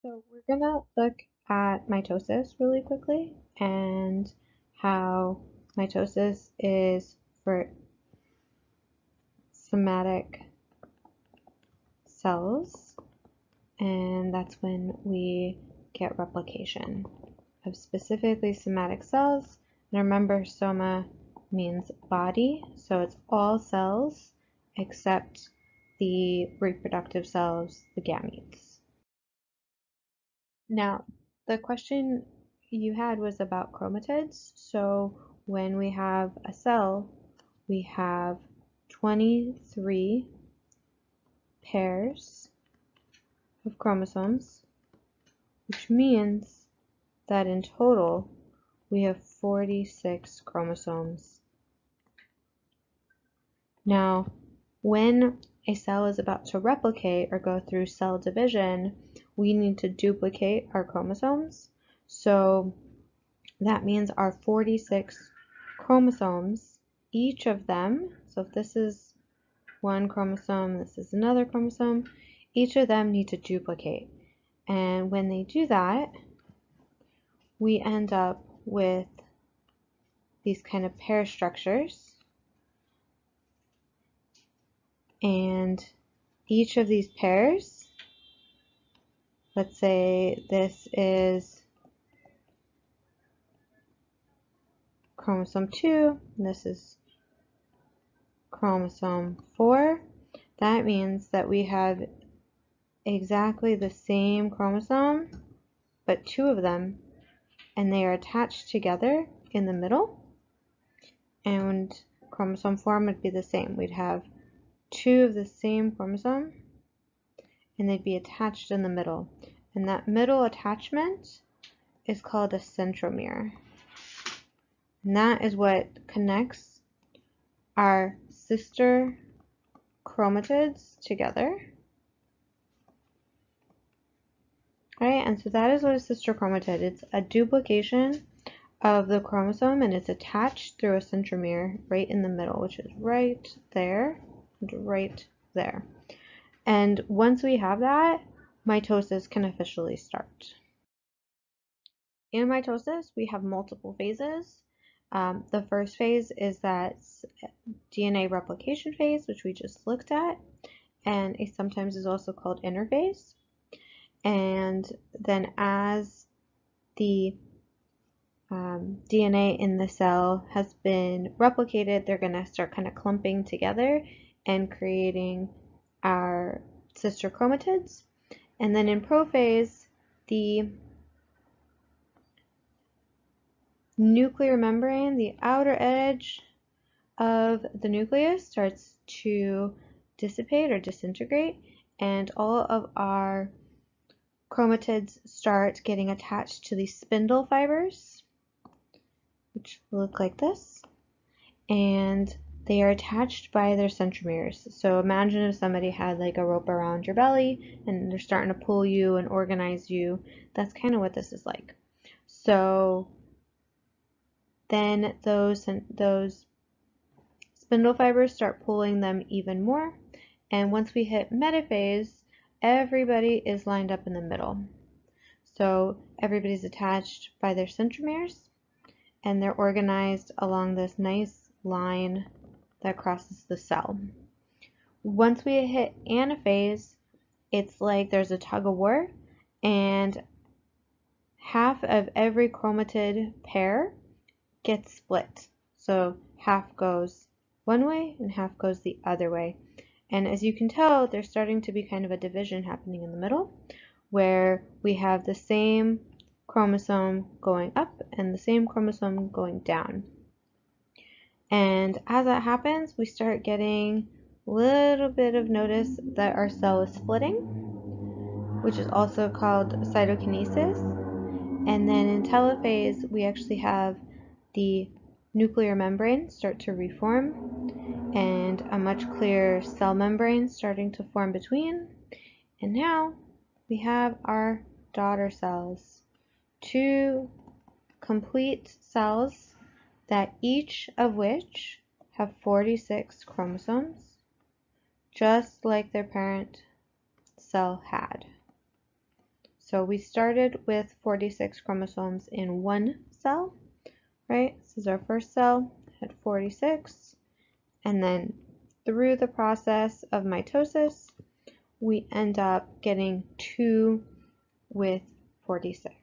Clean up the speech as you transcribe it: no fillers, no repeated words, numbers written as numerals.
So we're gonna look at mitosis really quickly and how mitosis is for somatic cells, and that's when we get replication of specifically somatic cells. And remember, soma means body, so it's all cells except the reproductive cells, the gametes. Now, the question you had was about chromatids. So when we have a cell, we have 23 pairs of chromosomes, which means that in total we have 46 chromosomes. Now, when a cell is about to replicate or go through cell division, we need to duplicate our chromosomes. So that means our 46 chromosomes, each of them, so if this is one chromosome, this is another chromosome, each of them need to duplicate. And when they do that, we end up with these kind of pair structures. And each of these pairs, let's say this is chromosome 2, and this is chromosome 4. That means that we have exactly the same chromosome, but two of them, and they are attached together in the middle. And chromosome 4 would be the same. We'd have two of the same chromosome, and they'd be attached in the middle. And that middle attachment is called a centromere. And that is what connects our sister chromatids together. Right, and so that is what a sister chromatid. It's a duplication of the chromosome, and it's attached through a centromere right in the middle, which is right there and right there. And once we have that, mitosis can officially start. In mitosis, we have multiple phases. The first phase is that DNA replication phase, which we just looked at, and it sometimes is also called interphase. And then as the DNA in the cell has been replicated, they're going to start kind of clumping together and creating our sister chromatids. And then in prophase, the nuclear membrane, the outer edge of the nucleus, starts to dissipate or disintegrate, and all of our chromatids start getting attached to these spindle fibers, which look like this, and they are attached by their centromeres. So imagine if somebody had like a rope around your belly and they're starting to pull you and organize you. That's kind of what this is like. So then those spindle fibers start pulling them even more, and once we hit metaphase, everybody is lined up in the middle. So everybody's attached by their centromeres, and they're organized along this nice line that crosses the cell. Once we hit anaphase, it's like there's a tug of war, and half of every chromatid pair gets split. So half goes one way and half goes the other way. And as you can tell, there's starting to be kind of a division happening in the middle, where we have the same chromosome going up and the same chromosome going down. And as that happens, we start getting a little bit of notice that our cell is splitting, which is also called cytokinesis. And then in telophase, we actually have the nuclear membrane start to reform and a much clearer cell membrane starting to form between. And now we have our daughter cells, two complete cells that each of which have 46 chromosomes, just like their parent cell had. So we started with 46 chromosomes in one cell, right? This is our first cell, had 46. And then through the process of mitosis, we end up getting 2 with 46.